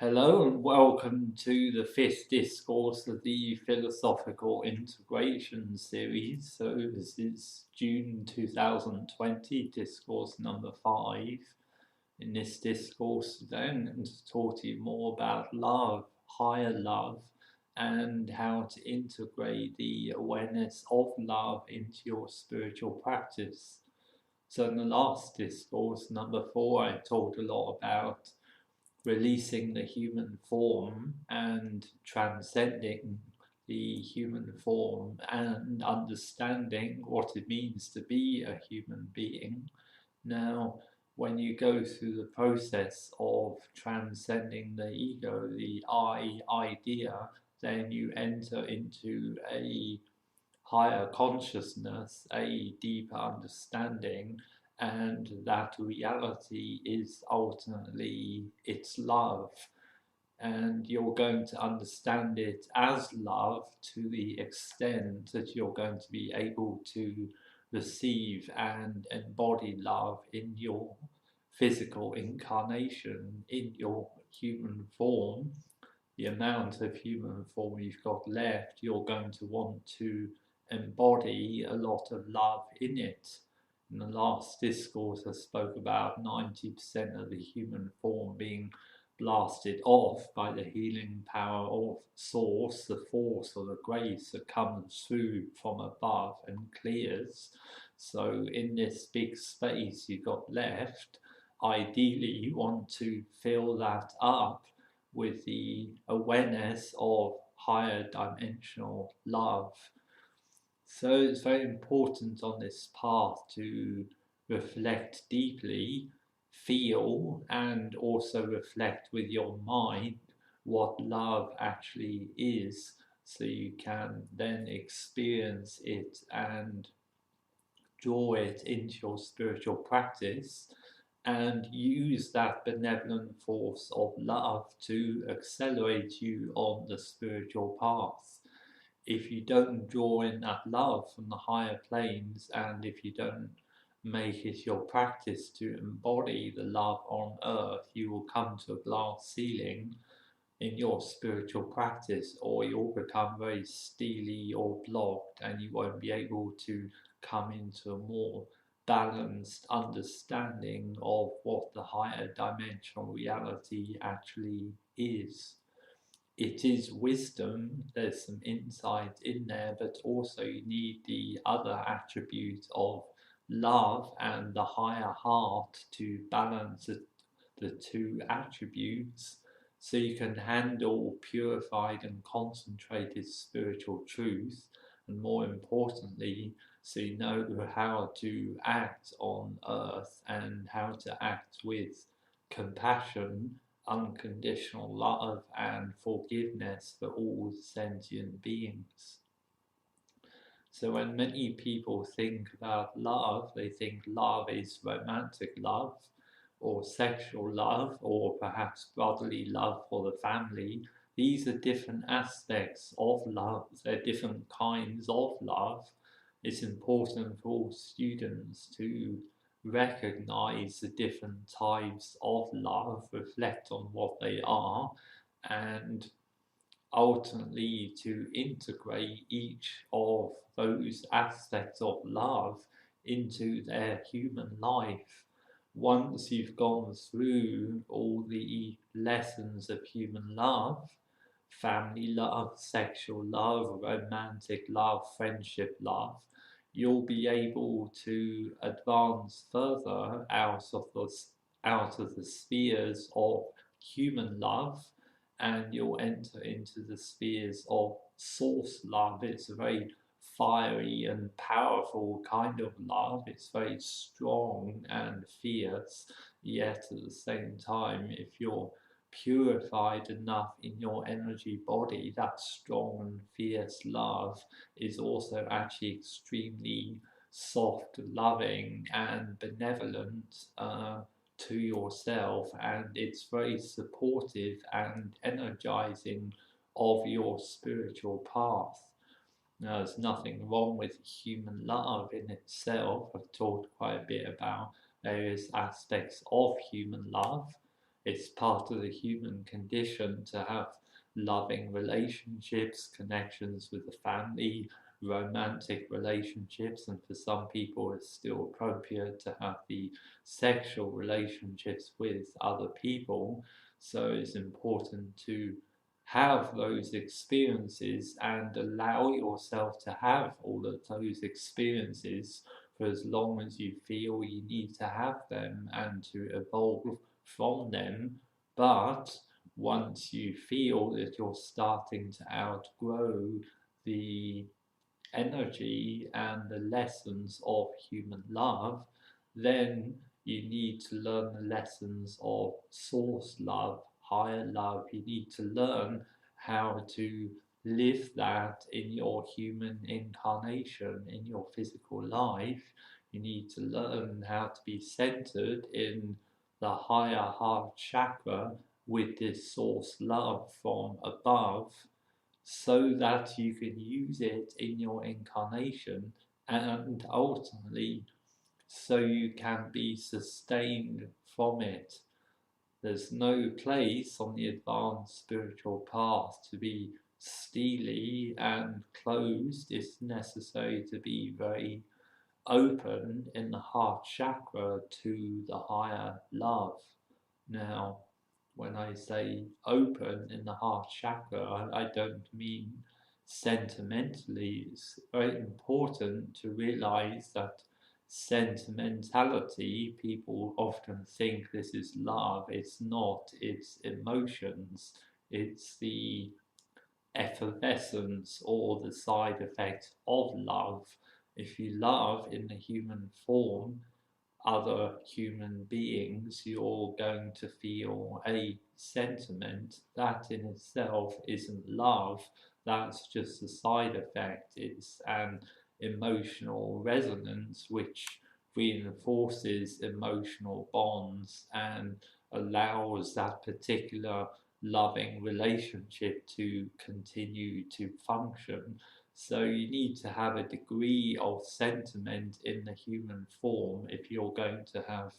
Hello and welcome to the fifth discourse of the Philosophical Integration series. So this is June 2020, discourse number 5. In this discourse today, I'm going to talk to you more about love, higher love, and how to integrate the awareness of love into your spiritual practice. So in the last discourse, number 4, I talked a lot about releasing the human form and transcending the human form and understanding what it means to be a human being. Now, when you go through the process of transcending the ego, the I idea, then you enter into a higher consciousness, a deeper understanding, and that reality is ultimately its love. And you're going to understand it as love to the extent that you're going to be able to receive and embody love in your physical incarnation, in your human form. The amount of human form you've got left, you're going to want to embody a lot of love in it. In the last discourse, I spoke about 90% of the human form being blasted off by the healing power of Source, the force or the grace that comes through from above and clears. So, in this big space you've got left, ideally you want to fill that up with the awareness of higher dimensional love. So it's very important on this path to reflect deeply, feel, and also reflect with your mind what love actually is, so you can then experience it and draw it into your spiritual practice and use that benevolent force of love to accelerate you on the spiritual path. If you don't draw in that love from the higher planes, and if you don't make it your practice to embody the love on earth, you will come to a glass ceiling in your spiritual practice, or you'll become very steely or blocked, and you won't be able to come into a more balanced understanding of what the higher dimensional reality actually is. It is wisdom, there's some insight in there, but also you need the other attribute of love and the higher heart to balance the two attributes, so you can handle purified and concentrated spiritual truth, and more importantly, so you know how to act on earth and how to act with compassion, unconditional love, and forgiveness for all sentient beings. So when many people think about love, they think love is romantic love, or sexual love, or perhaps brotherly love for the family. These are different aspects of love, they're different kinds of love. It's important for all students to recognize the different types of love, reflect on what they are, and ultimately to integrate each of those aspects of love into their human life. Once you've gone through all the lessons of human love, family love, sexual love, romantic love, friendship love, you'll be able to advance further out of the spheres of human love, and you'll enter into the spheres of source love. It's a very fiery and powerful kind of love. It's very strong and fierce, yet at the same time, if you're purified enough in your energy body, that strong and fierce love is also actually extremely soft, loving, and benevolent to yourself, and it's very supportive and energizing of your spiritual path. Now, there's nothing wrong with human love in itself. I've talked quite a bit about various aspects of human love, It's part of the human condition to have loving relationships, connections with the family, romantic relationships, and for some people it's still appropriate to have the sexual relationships with other people. So it's important to have those experiences and allow yourself to have all of those experiences for as long as you feel you need to have them and to evolve from them. But once you feel that you're starting to outgrow the energy and the lessons of human love, then you need to learn the lessons of source love, higher love. You need to learn how to live that in your human incarnation, in your physical life. You need to learn how to be centered in the higher heart chakra with this source love from above, so that you can use it in your incarnation and ultimately so you can be sustained from it. There's no place on the advanced spiritual path to be steely and closed. It's necessary to be very open in the heart chakra to the higher love. Now, when I say open in the heart chakra, I don't mean sentimentally. It's very important to realize that sentimentality, people often think this is love. It's not, it's emotions. It's the effervescence or the side effect of love. If you love in the human form, other human beings, you're going to feel a sentiment. That in itself isn't love, that's just a side effect. It's an emotional resonance which reinforces emotional bonds and allows that particular loving relationship to continue to function. So you need to have a degree of sentiment in the human form if you're going to have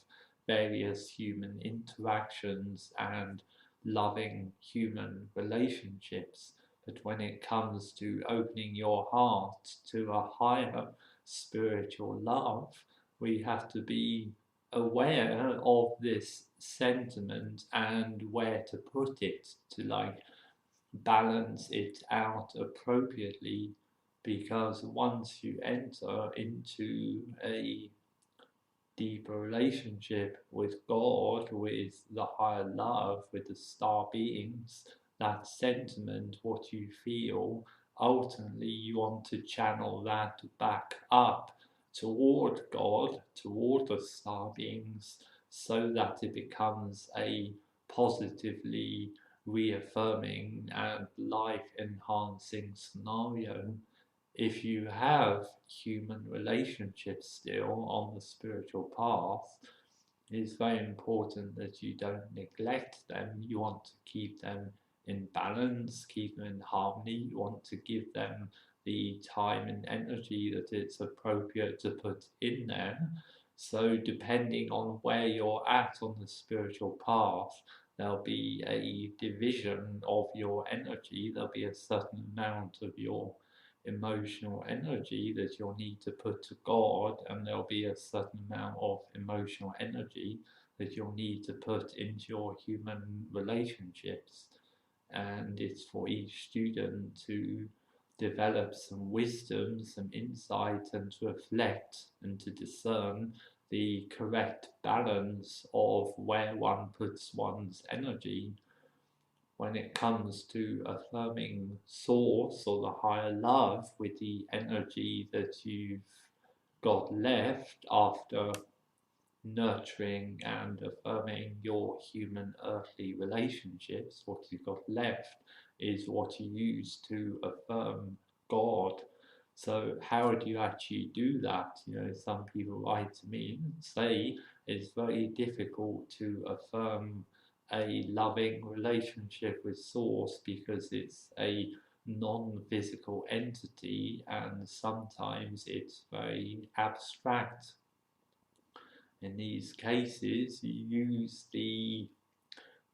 various human interactions and loving human relationships. But when it comes to opening your heart to a higher spiritual love, we have to be aware of this sentiment and where to put it, to like balance it out appropriately, because once you enter into a deeper relationship with God, with the higher love, with the star beings, that sentiment, what you feel, ultimately you want to channel that back up toward God, toward the star beings, so that it becomes a positively reaffirming and life enhancing scenario. If you have human relationships still on the spiritual path, it's very important that you don't neglect them. You want to keep them in balance, keep them in harmony. You want to give them the time and energy that it's appropriate to put in them. So, depending on where you're at on the spiritual path, there'll be a division of your energy. There'll be a certain amount of your emotional energy that you'll need to put to God, and there'll be a certain amount of emotional energy that you'll need to put into your human relationships. And it's for each student to develop some wisdom, some insight, and to reflect and to discern the correct balance of where one puts one's energy. When it comes to affirming source or the higher love with the energy that you've got left after nurturing and affirming your human earthly relationships, what you've got left is what you use to affirm God. So how do you actually do that? You know, some people write to me and say it's very difficult to affirm a loving relationship with Source because it's a non-physical entity and sometimes it's very abstract. In these cases, you use the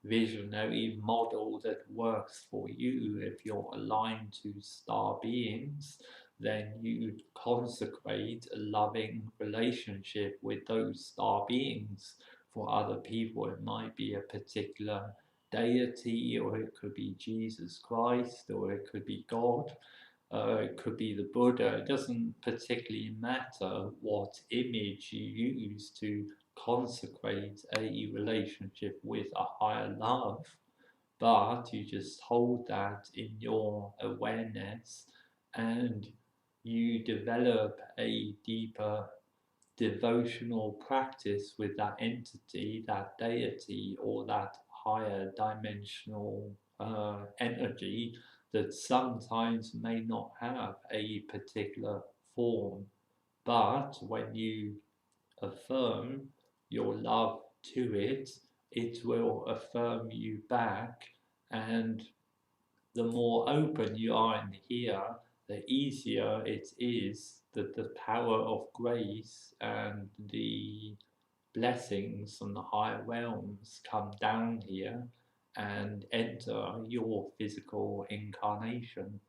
visionary model that works for you. If you're aligned to star beings, then you consecrate a loving relationship with those star beings. For other people, it might be a particular deity, or it could be Jesus Christ, or it could be God. It could be the Buddha. It doesn't particularly matter what image you use to consecrate a relationship with a higher love, but you just hold that in your awareness and you develop a deeper devotional practice with that entity, that deity, or that higher dimensional energy that sometimes may not have a particular form. But when you affirm your love to it, it will affirm you back, and the more open you are in here, the easier it is that the power of grace and the blessings from the higher realms come down here and enter your physical incarnation.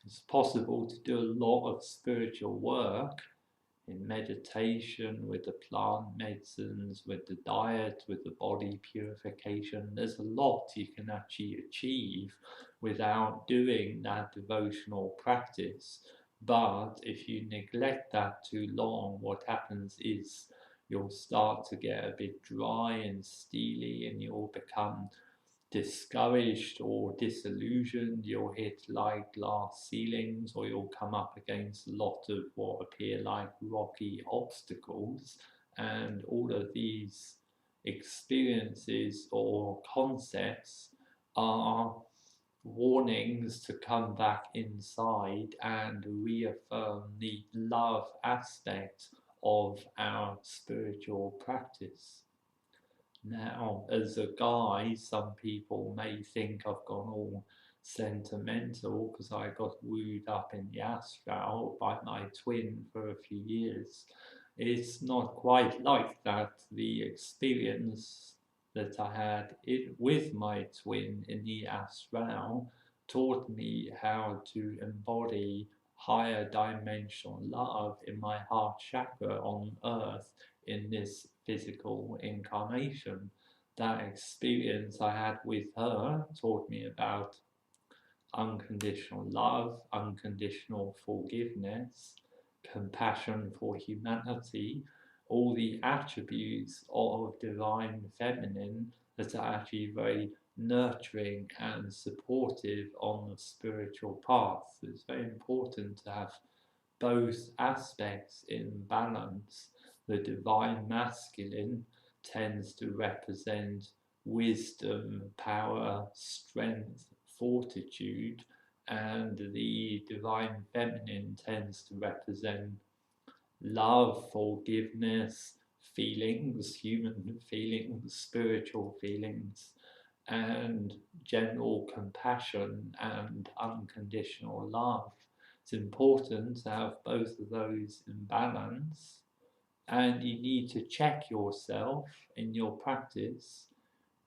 It's possible to do a lot of spiritual work in meditation, with the plant medicines, with the diet, with the body purification. There's a lot you can actually achieve without doing that devotional practice. But if you neglect that too long, what happens is you'll start to get a bit dry and steely, and you'll become discouraged or disillusioned. You'll hit like glass ceilings, or you'll come up against a lot of what appear like rocky obstacles. And all of these experiences or concepts are warnings to come back inside and reaffirm the love aspect of our spiritual practice. Now, as a guy, some people may think I've gone all sentimental because I got wooed up in the astral by my twin for a few years. It's not quite like that. The experience that I had with my twin in the astral taught me how to embody higher dimensional love in my heart chakra on earth in this physical incarnation. That experience I had with her taught me about unconditional love, unconditional forgiveness, compassion for humanity, all the attributes of divine feminine that are actually very nurturing and supportive on the spiritual path. It's very important to have both aspects in balance. The divine masculine tends to represent wisdom, power, strength, fortitude, and the divine feminine tends to represent love, forgiveness, feelings, human feelings, spiritual feelings, and general compassion and unconditional love. It's important to have both of those in balance, and you need to check yourself in your practice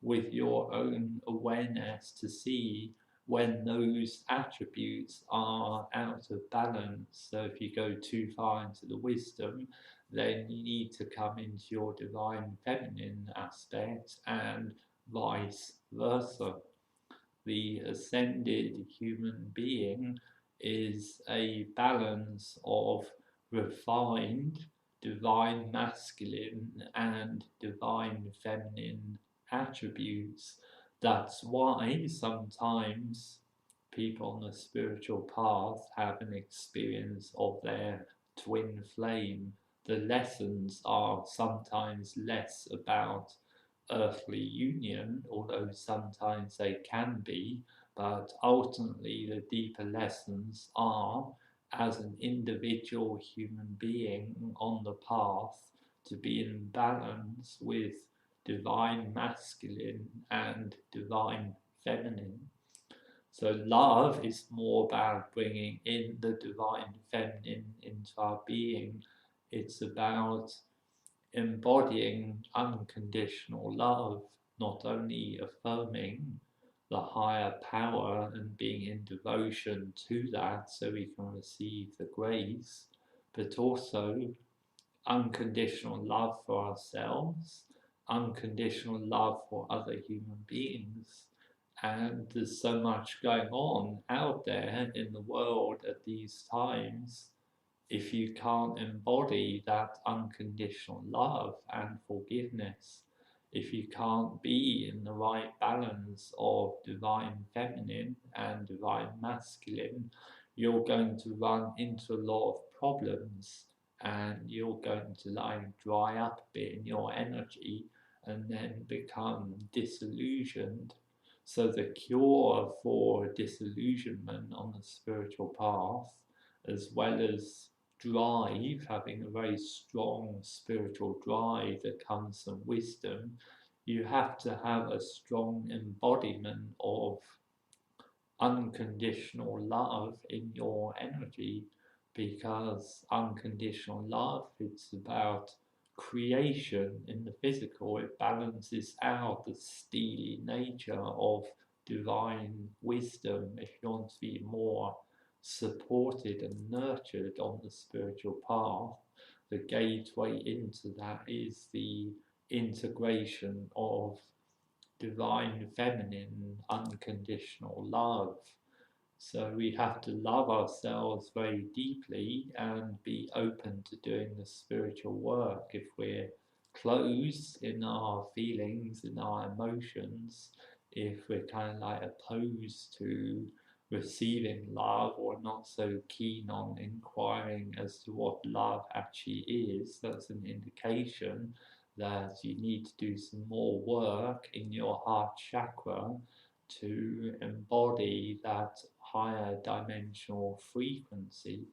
with your own awareness to see when those attributes are out of balance. So if you go too far into the wisdom, then you need to come into your divine feminine aspect, and vice versa. The ascended human being is a balance of refined divine masculine and divine feminine attributes. That's why sometimes people on the spiritual path have an experience of their twin flame. The lessons are sometimes less about earthly union, although sometimes they can be, but ultimately the deeper lessons are, as an individual human being on the path, to be in balance with divine masculine and divine feminine. So love is more about bringing in the divine feminine into our being. It's about embodying unconditional love. not only affirming the higher power and being in devotion to that so we can receive the grace, but also unconditional love for ourselves, unconditional love for other human beings. And there's so much going on out there in the world at these times. If you can't embody that unconditional love and forgiveness, if you can't be in the right balance of divine feminine and divine masculine, you're going to run into a lot of problems, and you're going to dry up a bit in your energy and then become disillusioned. So the cure for disillusionment on the spiritual path, as well as drive, having a very strong spiritual drive that comes from wisdom, you have to have a strong embodiment of unconditional love in your energy, because unconditional love, it's about creation in the physical. It balances out the steely nature of divine wisdom. If you want to be more supported and nurtured on the spiritual path, the gateway into that is the integration of divine feminine unconditional love. So we have to love ourselves very deeply and be open to doing the spiritual work. If we're closed in our feelings, in our emotions, if we're kind of like opposed to receiving love, or not so keen on inquiring as to what love actually is, that's an indication that you need to do some more work in your heart chakra to embody that higher dimensional frequency.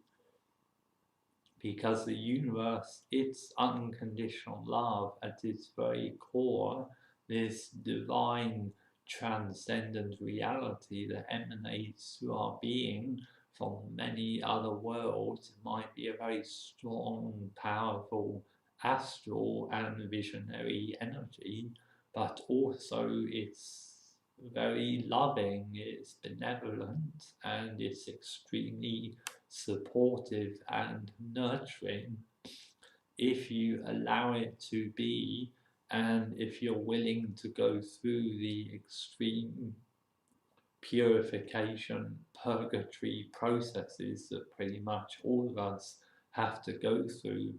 Because the universe, it's unconditional love at its very core, this divine transcendent reality that emanates through our being from many other worlds. It might be a very strong, powerful astral and visionary energy, but also it's very loving, it's benevolent, and it's extremely supportive and nurturing if you allow it to be, and if you're willing to go through the extreme purification, purgatory processes that pretty much all of us have to go through.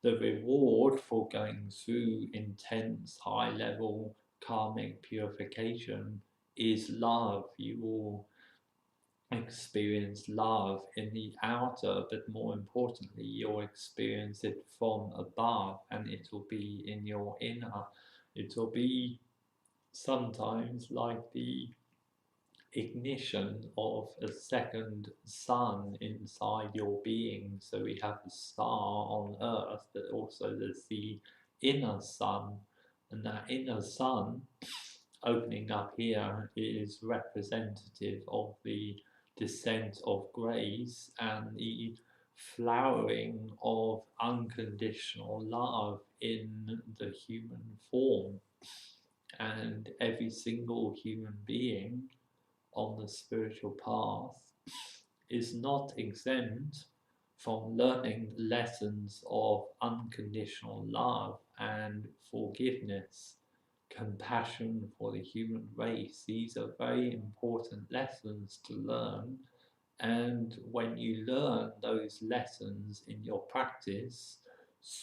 The reward for going through intense, high level karmic purification is love. You will experience love in the outer, but more importantly, you'll experience it from above, and it will be in your inner. It will be sometimes like the ignition of a second sun inside your being. So we have the star on earth, but also there's the inner sun, and that inner sun opening up here is representative of the descent of grace and the flowering of unconditional love in the human form. And every single human being on the spiritual path is not exempt from learning lessons of unconditional love and forgiveness, compassion for the human race. These are very important lessons to learn, and when you learn those lessons in your practice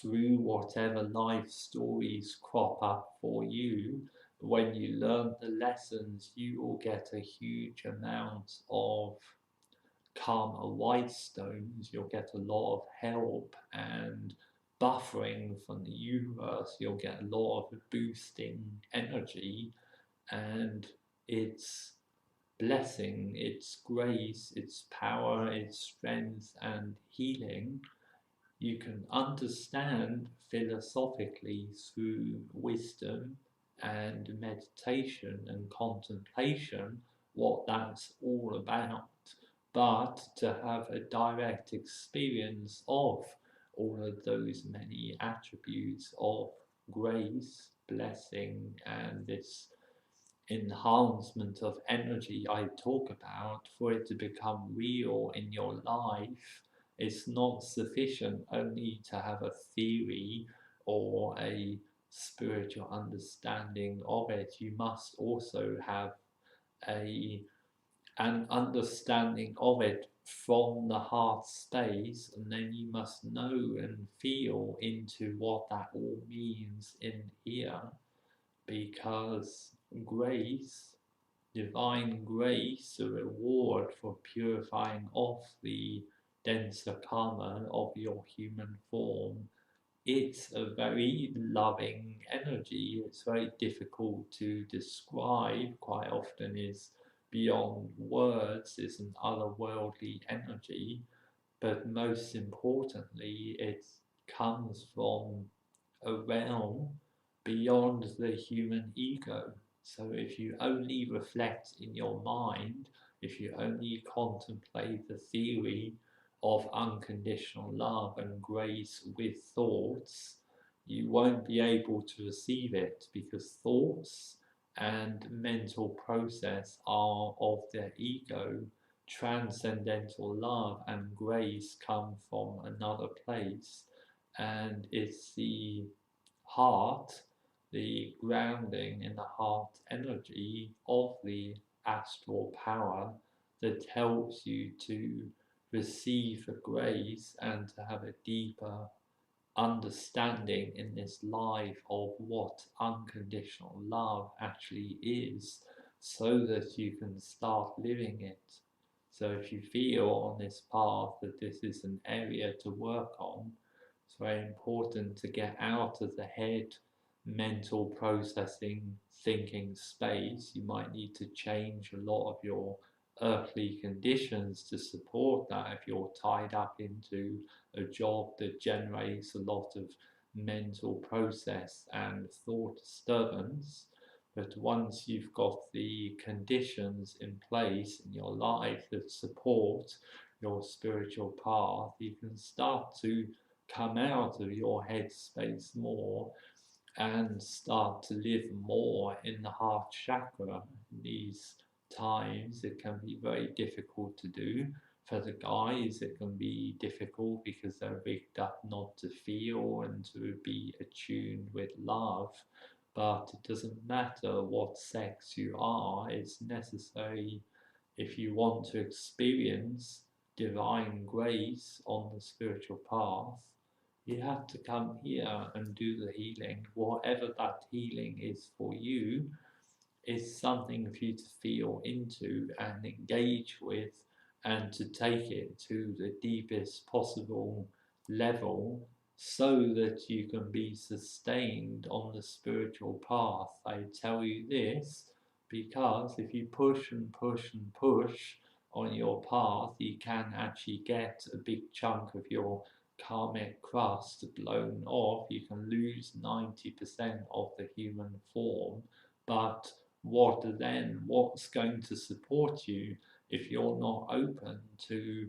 through whatever life stories crop up for you, when you learn the lessons, you will get a huge amount of karma white stones. You'll get a lot of help and buffering from the universe. You'll get a lot of boosting energy, and it's blessing, its grace, its power, its strength and healing. You can understand philosophically through wisdom and meditation and contemplation what that's all about. But to have a direct experience of all of those many attributes of grace, blessing and this enhancement of energy I talk about, for it to become real in your life, it's not sufficient only to have a theory or a spiritual understanding of it. You must also have a an understanding of it from the heart space, and then you must know and feel into what that all means in here, because grace, divine grace, a reward for purifying off the denser karma of your human form, it's a very loving energy. It's very difficult to describe, quite often is beyond words, it's an otherworldly energy, but most importantly, it comes from a realm beyond the human ego. So if you only reflect in your mind, if you only contemplate the theory of unconditional love and grace with thoughts, you won't be able to receive it, because thoughts and mental process are of their ego. Transcendental love and grace come from another place, and it's the heart, the grounding in the heart energy of the astral power, that helps you to receive the grace and to have a deeper understanding in this life of what unconditional love actually is, so that you can start living it. So if you feel on this path that this is an area to work on, it's very important to get out of the head mental processing thinking space. You might need to change a lot of your earthly conditions to support that if you're tied up into a job that generates a lot of mental process and thought disturbance. But once you've got the conditions in place in your life that support your spiritual path, you can start to come out of your headspace more and start to live more in the heart chakra. In these times, it can be very difficult to do. For the guys, it can be difficult because they're rigged up not to feel and to be attuned with love. But it doesn't matter what sex you are, it's necessary if you want to experience divine grace on the spiritual path. You have to come here and do the healing. Whatever that healing is for you is something for you to feel into and engage with, and to take it to the deepest possible level, so that you can be sustained on the spiritual path. I tell you this because if you push and push and push on your path, you can actually get a big chunk of your karmic crust blown off. You can lose 90% of the human form, but what's going to support you if you're not open to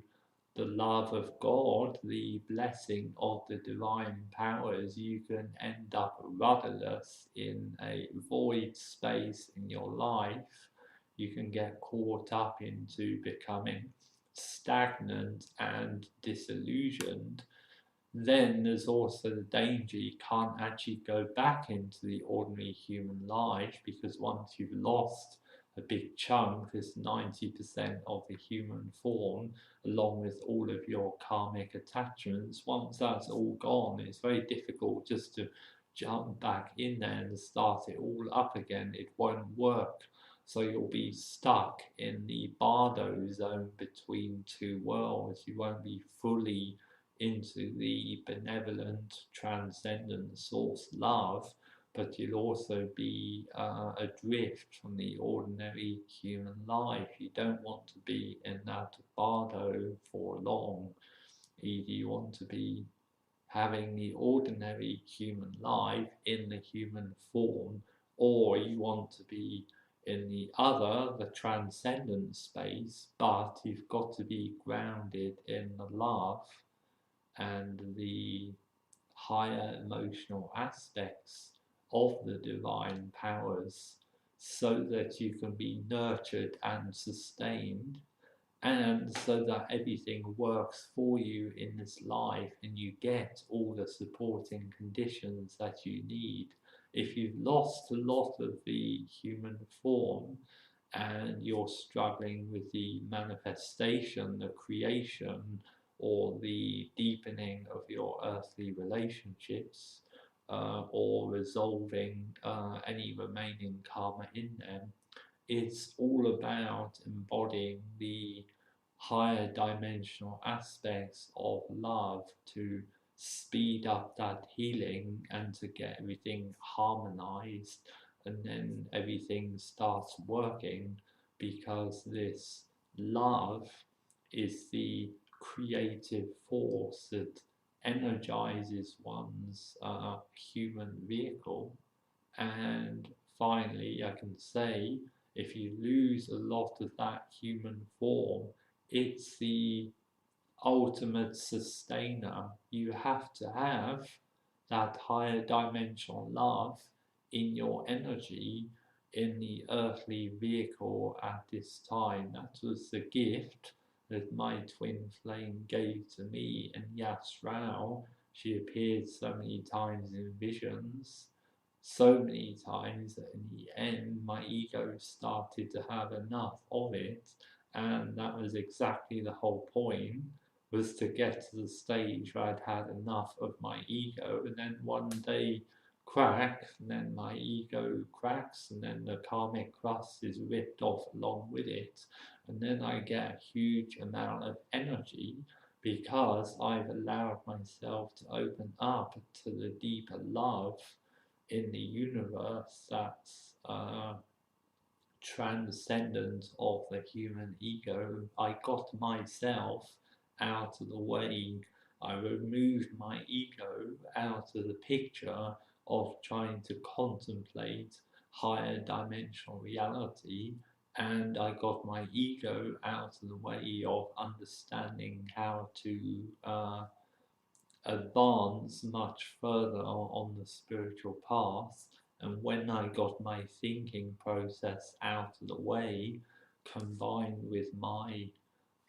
the love of God, the blessing of the divine powers? You can end up rudderless in a void space in your life. You can get caught up into becoming stagnant and disillusioned. Then there's also the danger you can't actually go back into the ordinary human life, because once you've lost a big chunk, this 90% of the human form, along with all of your karmic attachments, once that's all gone, it's very difficult just to jump back in there and start it all up again. It won't work. So you'll be stuck in the bardo zone between two worlds. You won't be fully into the benevolent, transcendent source love, but you'll also be adrift from the ordinary human life. You don't want to be in that bardo for long. Either you want to be having the ordinary human life in the human form, or you want to be in the other, the transcendent space, but you've got to be grounded in the love and the higher emotional aspects of the divine powers so that you can be nurtured and sustained, and so that everything works for you in this life and you get all the supporting conditions that you need. If you've lost a lot of the human form and you're struggling with the manifestation, the creation, or the deepening of your earthly relationships, or resolving any remaining karma in them, it's all about embodying the higher dimensional aspects of love to speed up that healing and to get everything harmonized, and then everything starts working, because this love is the creative force that energizes one's human vehicle. And finally, I can say, if you lose a lot of that human form, it's the ultimate sustainer. You have to have that higher dimensional love in your energy in the earthly vehicle at this time. That was the gift that my twin flame gave to me in Yasrao. She appeared so many times in visions, so many times, that in the end my ego started to have enough of it, and that was exactly the whole point, was to get to the stage where I'd had enough of my ego, and then one day crack, and then my ego cracks, and then the karmic crust is ripped off along with it, and then I get a huge amount of energy because I've allowed myself to open up to the deeper love in the universe that's transcendent of the human ego. I got myself out of the way. I removed my ego out of the picture of trying to contemplate higher dimensional reality, and I got my ego out of the way of understanding how to advance much further on the spiritual path. And when I got my thinking process out of the way, combined with my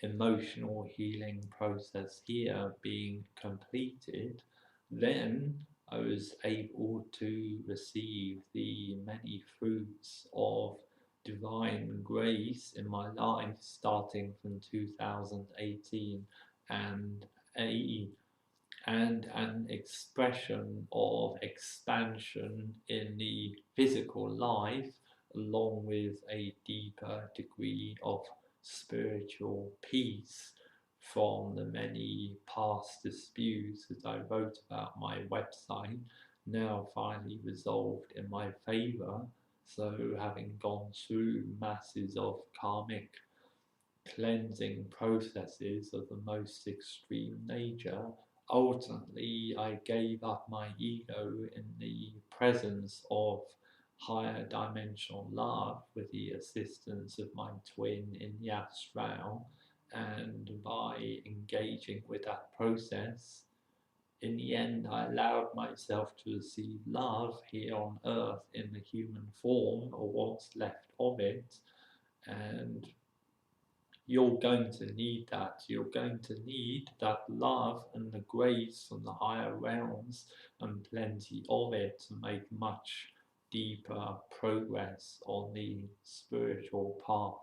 emotional healing process here being completed, then I was able to receive the many fruits of divine grace in my life, starting from 2018, and an expression of expansion in the physical life, along with a deeper degree of spiritual peace from the many past disputes that I wrote about my website, now finally resolved in my favor. So, having gone through masses of karmic cleansing processes of the most extreme nature, ultimately I gave up my ego in the presence of higher dimensional love with the assistance of my twin in Yasrao, and by engaging with that process, in the end I allowed myself to receive love here on earth in the human form, or what's left of it. And you're going to need that. You're going to need that love and the grace from the higher realms, and plenty of it, to make much deeper progress on the spiritual path.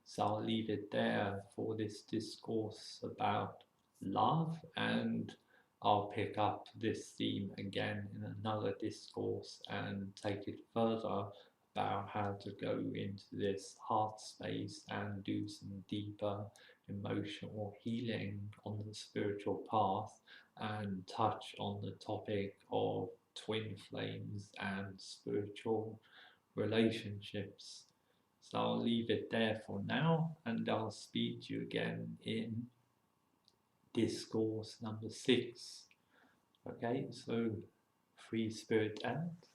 So I'll leave it there for this discourse about love, and I'll pick up this theme again in another discourse and take it further about how to go into this heart space and do some deeper emotional healing on the spiritual path, and touch on the topic of twin flames and spiritual relationships. So I'll leave it there for now, and I'll speak to you again in discourse number 6. Okay, so free spirit out.